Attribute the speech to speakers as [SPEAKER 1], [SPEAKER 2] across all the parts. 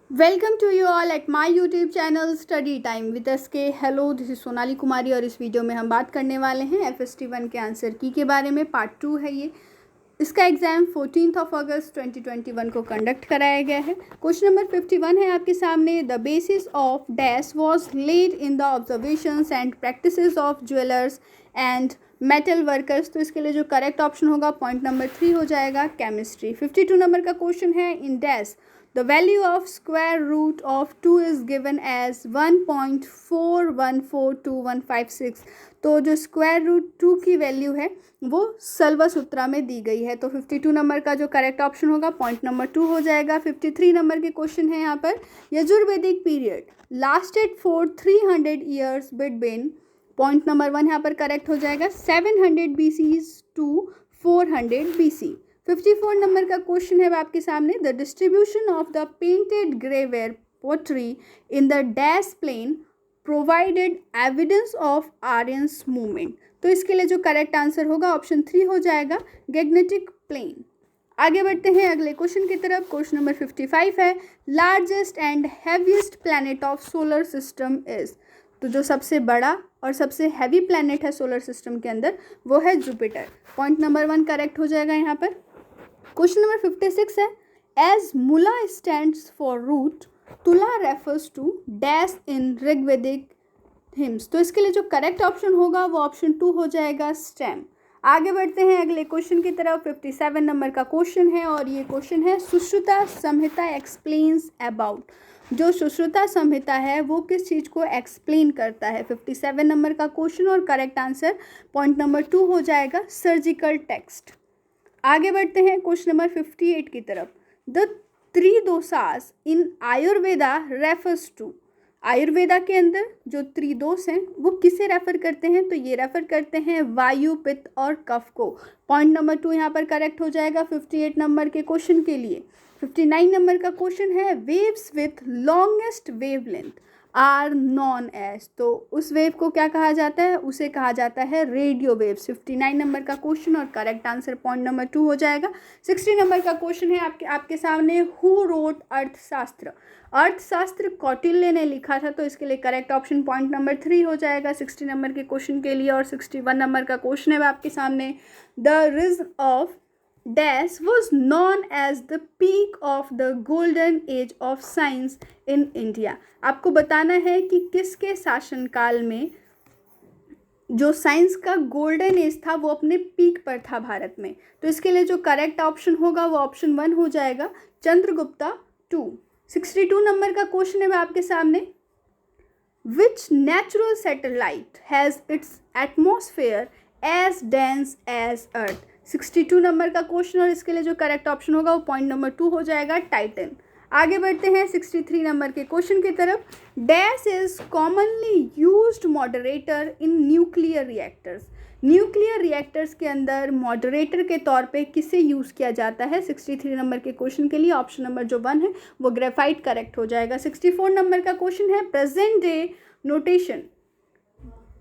[SPEAKER 1] Welcome to you all at my YouTube channel study time with SK. Hello, this is Sonali Kumari और इस video में हम बात करने वाले हैं FST1 के आंसर की के बारे में। पार्ट 2 है ये। इसका एग्जाम 14 अगस्त 2021 को कंडक्ट कराया गया है। क्वेश्चन नंबर 51 है आपके सामने। The basis of dash was laid in the observations and practices of jewellers and metal workers. तो इसके लिए जो करेक्ट ऑप्शन होगा पॉइंट नंबर 3 हो जाएगा, केमिस्ट्री। 52 नंबर का क्वेश्चन है। In dash the value of square root of 2 is given as 1.414256। तो जो स्क्वायर रूट 2 की वैल्यू है वो सल्वसूत्रा में दी गई है। तो 52 नंबर का जो करेक्ट ऑप्शन होगा पॉइंट नंबर 2 हो जाएगा। 53 नंबर के क्वेश्चन है यहाँ पर। Yajurvedic period lasted for 300 years between, point number 1 यहाँ पर करेक्ट हो जाएगा, 700 BC to 400 BC। 54 नंबर का क्वेश्चन है आपके सामने। The distribution of the painted greyware pottery in the dash plain provided evidence of Aryans movement. तो इसके लिए जो करेक्ट आंसर होगा ऑप्शन 3 हो जाएगा, गैग्नेटिक प्लेन। आगे बढ़ते हैं अगले क्वेश्चन की तरफ। क्वेश्चन नंबर 55 है। Largest and heaviest planet of solar system is. तो जो सबसे बड़ा और सबसे हैवी प्लैनेट है सोलर सिस्टम के अंदर वो है जुपिटर। पॉइंट नंबर 1 करेक्ट हो जाएगा यहाँ पर। क्वेश्चन नंबर 56 है। As mula stands for root, tula refers to dash in Rigvedic hymns. तो इसके लिए जो करेक्ट ऑप्शन होगा वो ऑप्शन 2 हो जाएगा, स्टेम। आगे बढ़ते हैं अगले क्वेश्चन की तरफ। 57 नंबर का क्वेश्चन है और ये क्वेश्चन है सुश्रुता संहिता एक्सप्लेन्स अबाउट। जो सुश्रुता संहिता है वो किस चीज़ को एक्सप्लेन करता है। 57 नंबर का क्वेश्चन और करेक्ट आंसर पॉइंट नंबर 2 हो जाएगा, सर्जिकल टेक्स्ट। आगे बढ़ते हैं क्वेश्चन नंबर 58 की तरफ। The tridoshas in Ayurveda refers to. Ayurveda के अंदर जो त्रिदोष हैं वो किसे रेफर करते हैं। तो ये रेफर करते हैं वायु, पित्त और कफ को। पॉइंट नंबर 2 यहाँ पर करेक्ट हो जाएगा 58 नंबर के क्वेश्चन के लिए। 59 नंबर का क्वेश्चन है। Waves with longest wavelength are known as. तो उस वेव को क्या कहा जाता है, उसे कहा जाता है रेडियो वेव्स। 59 नंबर का क्वेश्चन और करेक्ट आंसर पॉइंट नंबर 2 हो जाएगा। 60 नंबर का क्वेश्चन है आपके सामने। हु रोट अर्थशास्त्र। अर्थशास्त्र कौटिल्य ने लिखा था। तो इसके लिए करेक्ट ऑप्शन पॉइंट नंबर 3 हो जाएगा 60 नंबर के क्वेश्चन के लिए। और 61 नंबर का क्वेश्चन है आपके सामने। The ridge of dash was known as the peak of the golden age of science in India। आपको बताना है कि किसके शासनकाल में जो साइंस का गोल्डन एज था वो अपने पीक पर था भारत में। तो इसके लिए जो करेक्ट ऑप्शन होगा वो ऑप्शन 1 हो जाएगा, चंद्रगुप्ता 2। 62 नंबर का क्वेश्चन है आपके सामने। Which natural satellite has its atmosphere as dense as Earth. 62 number का क्वेश्चन और इसके लिए जो करेक्ट ऑप्शन होगा वो पॉइंट नंबर 2 हो जाएगा, टाइटन। आगे बढ़ते हैं 63 नंबर के क्वेश्चन की तरफ। Dash is commonly used moderator in nuclear reactors. Nuclear reactors के अंदर मॉडरेटर के तौर पे किसे यूज़ किया जाता है। 63 नंबर के क्वेश्चन के लिए ऑप्शन नंबर जो 1 है वो ग्रेफाइट करेक्ट हो जाएगा। 64 नंबर का क्वेश्चन है। Present day notation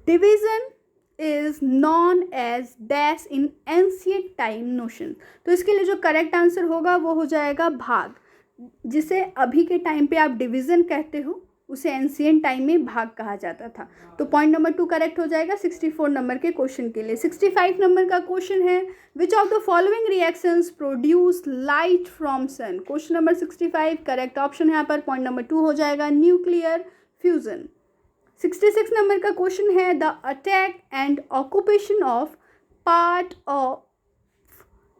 [SPEAKER 1] division is known as dash in ancient time notion। तो इसके लिए जो करेक्ट आंसर होगा वो हो जाएगा भाग। जिसे अभी के टाइम पे आप डिवीज़न कहते हो उसे एंशियंट टाइम में भाग कहा जाता था। तो पॉइंट नंबर 2 करेक्ट हो जाएगा 64 नंबर के क्वेश्चन के लिए। 65 नंबर का क्वेश्चन है। Which of the following reactions produce light from sun. Question number 65 correct option यहाँ पर पॉइंट नंबर 2 हो जाएगा, न्यूक्लियर फ्यूजन। 66 नंबर का क्वेश्चन है। The attack and occupation of part of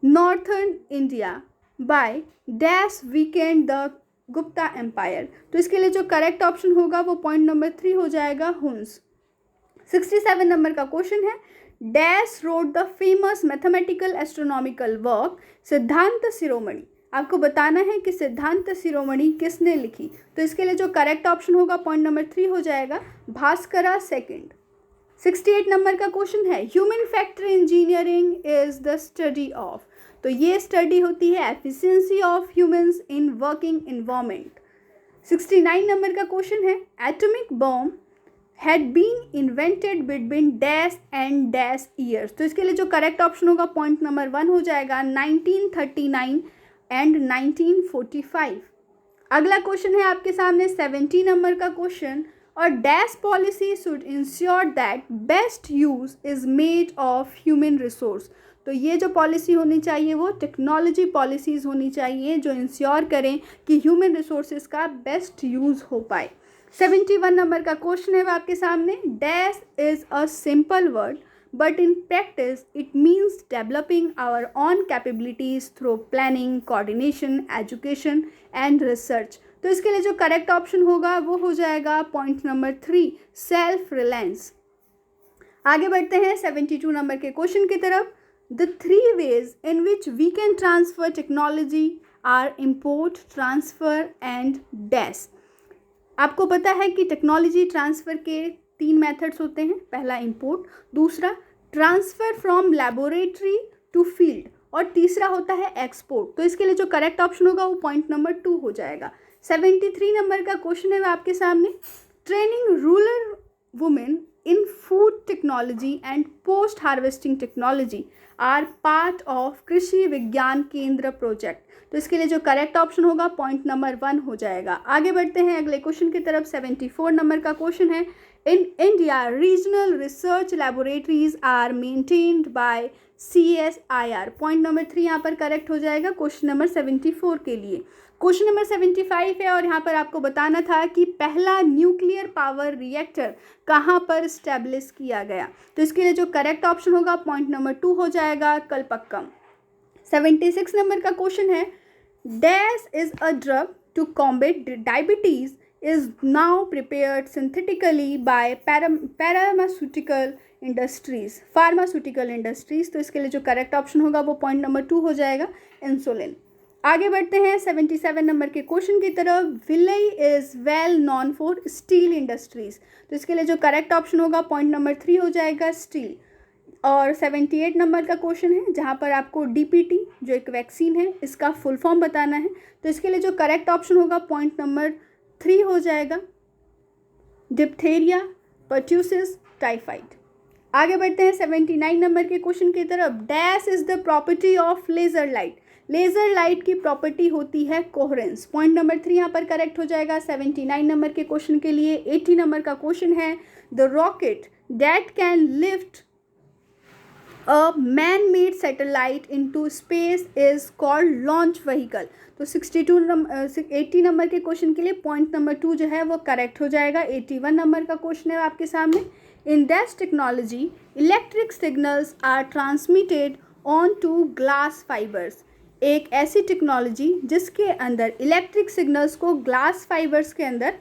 [SPEAKER 1] northern India by dash weakened the Gupta empire. तो इसके लिए जो करेक्ट ऑप्शन होगा वो पॉइंट नंबर 3 हो जाएगा, हुंस। 67 नंबर का क्वेश्चन है। Dash road the famous mathematical astronomical work सिद्धांत शिरोमणि। आपको बताना है कि सिद्धांत शिरोमणि किसने लिखी। तो इसके लिए जो करेक्ट ऑप्शन होगा पॉइंट नंबर 3 हो जाएगा, भास्करा सेकंड। 68 नंबर का क्वेश्चन है। Human factor engineering is the study of. तो ये स्टडी होती है efficiency of humans in working environment. 69 number का क्वेश्चन है। Atomic bomb had been invented between dash and dash years। तो इसके लिए जो करेक्ट ऑप्शन होगा पॉइंट नंबर 1 हो जाएगा, 1939 एंड 1945। अगला क्वेश्चन है आपके सामने 70 नंबर का क्वेश्चन, और dash policy should ensure that best use is made of human resource. तो ये जो पॉलिसी होनी चाहिए वो टेक्नोलॉजी पॉलिसीज़ होनी चाहिए जो इंश्योर करें कि ह्यूमन रिसोर्सेज का बेस्ट यूज़ हो पाए। 71 नंबर का क्वेश्चन है वो आपके सामने, dash is a simple word but in practice it means developing our own capabilities through planning, coordination, education and research। तो इसके लिए जो करेक्ट ऑप्शन होगा वो हो जाएगा पॉइंट नंबर 3, सेल्फ रिलायंस। आगे बढ़ते हैं 72 नंबर के क्वेश्चन की तरफ। The 3 ways in which we can transfer technology are import, transfer and dash। आपको पता है कि टेक्नोलॉजी ट्रांसफ़र के 3 मेथड्स होते हैं, पहला इंपोर्ट, दूसरा transfer from laboratory to field, और तीसरा होता है एक्सपोर्ट। तो इसके लिए जो करेक्ट ऑप्शन होगा वो पॉइंट नंबर 2 हो जाएगा। 73 नंबर का क्वेश्चन है वो आपके सामने, training rural women in food technology and post harvesting technology are part of Krishi Vigyan Kendra project. तो इसके लिए जो करेक्ट ऑप्शन होगा पॉइंट नंबर 1 हो जाएगा। आगे बढ़ते हैं अगले क्वेश्चन की तरफ। 74 नंबर का क्वेश्चन है, in India regional research laboratories are maintained by CSIR। Point number 3 यहाँ पर करेक्ट हो जाएगा क्वेश्चन नंबर 74 के लिए। क्वेश्चन नंबर 75 है और यहाँ पर आपको बताना था कि पहला न्यूक्लियर पावर रिएक्टर कहाँ पर स्टैब्लिश किया गया। तो इसके लिए जो करेक्ट ऑप्शन होगा पॉइंट नंबर 2 हो जाएगा, कलपक्कम। 76 नंबर का क्वेश्चन है, dash is a drug to combat diabetes is now prepared synthetically by pharmaceutical industries. तो इसके लिए जो करेक्ट ऑप्शन होगा वो पॉइंट नंबर 2 हो जाएगा, इंसुलिन। आगे बढ़ते हैं 77 नंबर के क्वेश्चन की तरफ। Bhilai is well non for steel industries. तो इसके लिए जो करेक्ट ऑप्शन होगा पॉइंट नंबर 3 हो जाएगा, स्टील। और 78 नंबर का क्वेश्चन है जहाँ पर आपको DPT जो एक वैक्सीन है इसका फुल फॉर्म बताना है। तो इसके लिए जो करेक्ट ऑप्शन होगा पॉइंट नंबर 3 हो जाएगा, डिप्थेरिया, पर्ट्यूसिस, टाइफाइड। आगे बढ़ते हैं 79 नंबर के क्वेश्चन की तरफ। Dash is the property of laser light. Laser light की प्रॉपर्टी होती है कोहेरेंस। पॉइंट नंबर 3 यहाँ पर करेक्ट हो जाएगा 79 नंबर के क्वेश्चन के लिए। 80 नंबर का क्वेश्चन है, the rocket that can lift a man made satellite into space is called launch vehicle. तो 80 नंबर के क्वेश्चन के लिए पॉइंट नंबर 2 जो है वो करेक्ट हो जाएगा। 81 नंबर का क्वेश्चन है आपके सामने, in dash technology electric signals are transmitted on to glass fibres. एक ऐसी टेक्नोलॉजी जिसके अंदर इलेक्ट्रिक सिग्नल्स को ग्लास फाइबर्स के अंदर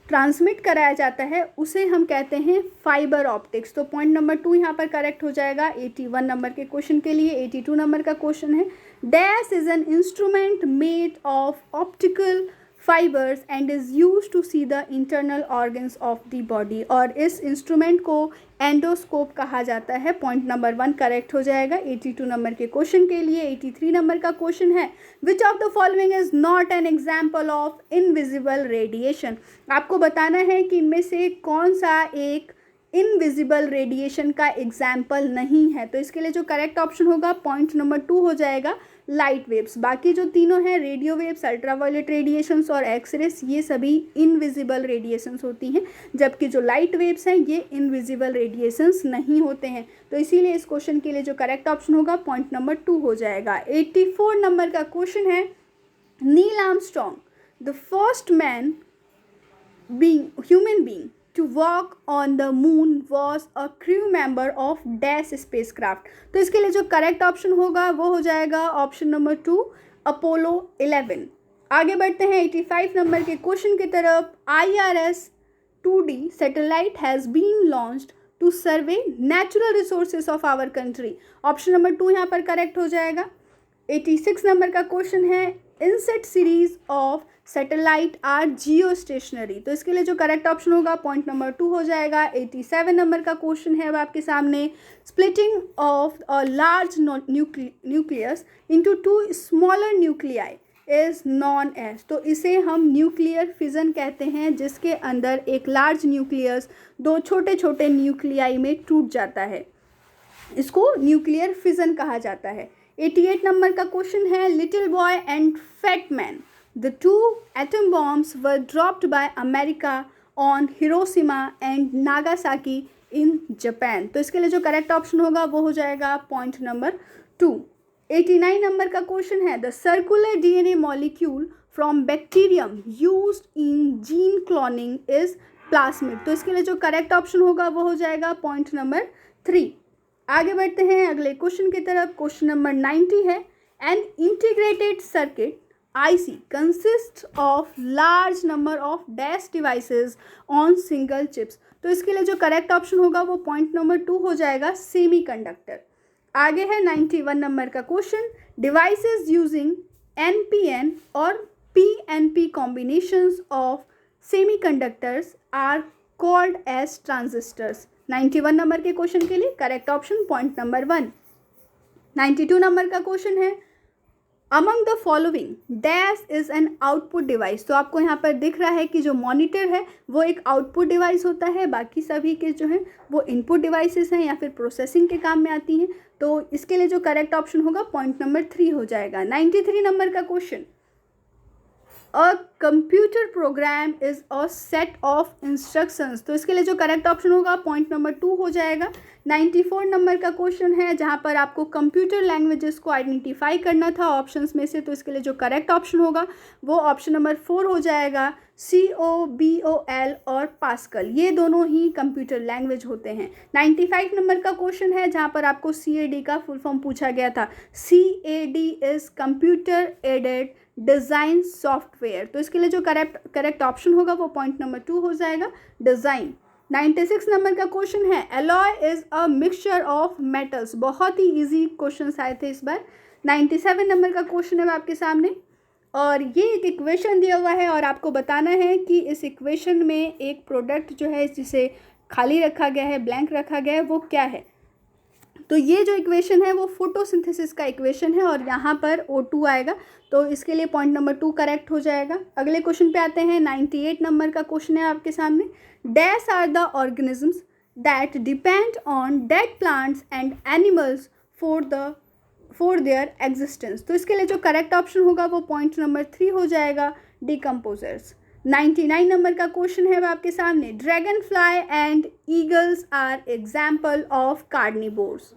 [SPEAKER 1] ट्रांसमिट कराया जाता है उसे हम कहते हैं फाइबर ऑप्टिक्स। तो पॉइंट नंबर 2 यहाँ पर करेक्ट हो जाएगा 81 नंबर के क्वेश्चन के लिए। 82 नंबर का क्वेश्चन है, dash is an instrument made of optical fibres and is use to see the internal organs of the body. और इस इंस्ट्रूमेंट को एंडोस्कोप कहा जाता है। पॉइंट नंबर 1 करेक्ट हो जाएगा 82 नंबर के क्वेश्चन के लिए। 83 नंबर का क्वेश्चन है, which of the following is not an example of invisible radiation. आपको बताना है कि इनमें से कौन सा एक इनविजिबल रेडिएशन का एग्जाम्पल नहीं है। तो इसके लिए जो करेक्ट ऑप्शन होगा पॉइंट नंबर 2 हो जाएगा, लाइट वेव्स। बाकी जो तीनों हैं, रेडियो वेव्स, अल्ट्रावायलेट रेडिएशंस और एक्सरेस, ये सभी इनविजिबल रेडिएशंस होती हैं, जबकि जो लाइट वेव्स हैं ये इनविजिबल रेडिएशंस नहीं होते हैं। तो इसीलिए इस क्वेश्चन के लिए जो करेक्ट ऑप्शन होगा पॉइंट नंबर 2 हो जाएगा। 84 नंबर का क्वेश्चन है, Neil Armstrong the first man human being to walk on the moon was a crew member of dash spacecraft। तो इसके लिए जो करेक्ट ऑप्शन होगा वो हो जाएगा ऑप्शन नंबर 2, अपोलो 11। आगे बढ़ते हैं 85 नंबर के क्वेश्चन की तरफ। IRS 2D satellite has been launched to survey natural resources of our country. Option number 2 यहाँ पर करेक्ट हो जाएगा। 86 नंबर का क्वेश्चन है, INSAT series of satellite are geostationary. तो इसके लिए जो करेक्ट ऑप्शन होगा पॉइंट नंबर 2 हो जाएगा। 87 नंबर का क्वेश्चन है आपके सामने, splitting of a large nucleus into 2 smaller nuclei is known as. तो इसे हम न्यूक्लियर फिजन कहते हैं, जिसके अंदर एक लार्ज न्यूक्लियस 2 छोटे छोटे न्यूक्लियाई में टूट जाता है, इसको न्यूक्लियर फिजन कहा जाता है। 88 नंबर का क्वेश्चन है, little boy and fat man The 2 atom bombs were dropped by America on Hiroshima and Nagasaki in Japan. तो इसके लिए जो करेक्ट ऑप्शन होगा वो हो जाएगा पॉइंट नंबर 2। 89 नंबर का क्वेश्चन है, the circular DNA molecule from bacterium used in gene cloning is plasmid. तो इसके लिए जो करेक्ट ऑप्शन होगा वो हो जाएगा पॉइंट नंबर 3। आगे बढ़ते हैं अगले क्वेश्चन की तरफ। क्वेश्चन नंबर 90 है, an integrated circuit IC consists of large number of dash devices on single chips। तो इसके लिए जो करेक्ट ऑप्शन होगा वो पॉइंट नंबर 2 हो जाएगा, सेमी कंडक्टर। आगे है 91 नंबर का क्वेश्चन, डिवाइसेस यूजिंग NPN और PNP combinations of semiconductors are called as transistors। 91 number के क्वेश्चन के लिए correct option point number 1। 92 number का क्वेश्चन है, among the following dash is an output device. तो आपको यहाँ पर दिख रहा है कि जो मॉनिटर है वो एक आउटपुट डिवाइस होता है, बाकी सभी के जो है वो इनपुट डिवाइसेस हैं या फिर प्रोसेसिंग के काम में आती हैं। तो इसके लिए जो करेक्ट ऑप्शन होगा पॉइंट नंबर 3 हो जाएगा। 93 नंबर का question, a computer program is a set of instructions. तो इसके लिए जो करेक्ट ऑप्शन होगा पॉइंट नंबर 2 हो जाएगा। 94 नंबर का क्वेश्चन है जहां पर आपको कंप्यूटर लैंग्वेजेस को आइडेंटिफाई करना था ऑप्शंस में से। तो इसके लिए जो करेक्ट ऑप्शन होगा वो ऑप्शन नंबर 4 हो जाएगा, COBOL और पास्कल, ये दोनों ही कंप्यूटर लैंग्वेज होते हैं। 95 नंबर का क्वेश्चन है जहां पर आपको CAD का फुल फॉर्म पूछा गया था। CAD is computer aided design software. तो इसके लिए जो करेक्ट ऑप्शन होगा वो पॉइंट नंबर 2 हो जाएगा, डिज़ाइन। 96 नंबर का क्वेश्चन है, alloy is a mixture of metals. बहुत ही इजी क्वेश्चंस आए थे इस बार। 97 नंबर का क्वेश्चन है आपके सामने और ये एक इक्वेशन दिया हुआ है और आपको बताना है कि इस इक्वेशन में एक प्रोडक्ट जो है जिसे खाली रखा गया है, ब्लैंक रखा गया है, वो क्या है। तो ये जो इक्वेशन है वो फोटोसिंथेसिस का इक्वेशन है और यहाँ पर O2 आएगा। तो इसके लिए पॉइंट नंबर 2 करेक्ट हो जाएगा। अगले क्वेश्चन पे आते हैं। 98 नंबर का क्वेश्चन है आपके सामने, dash are the organisms that depend on dead plants and animals for their existence. तो इसके लिए जो करेक्ट ऑप्शन होगा वो पॉइंट नंबर 3 हो जाएगा, डिकम्पोजर्स। 99 नंबर का क्वेश्चन है आपके सामने, dragonfly and eagles are example of carnivores.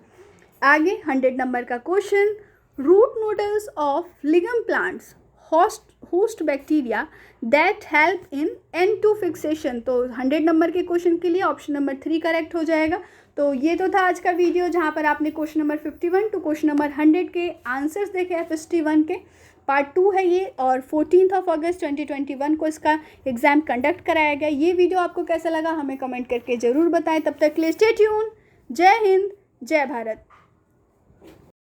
[SPEAKER 1] आगे 100 नंबर का question, root nodules of legume plants host bacteria that help in N2 fixation. तो 100 नंबर के क्वेश्चन के लिए ऑप्शन नंबर 3 करेक्ट हो जाएगा। तो ये तो था आज का वीडियो जहाँ पर आपने question number 51 to question number 100 के आंसर्स देखे FST 1 के। पार्ट 2 है ये और 14 अगस्त 2021 को इसका एग्ज़ाम कंडक्ट कराया गया। ये वीडियो आपको कैसा लगा हमें कमेंट करके ज़रूर बताएं। तब तक के लिए स्टे ट्यून। जय हिंद, जय भारत।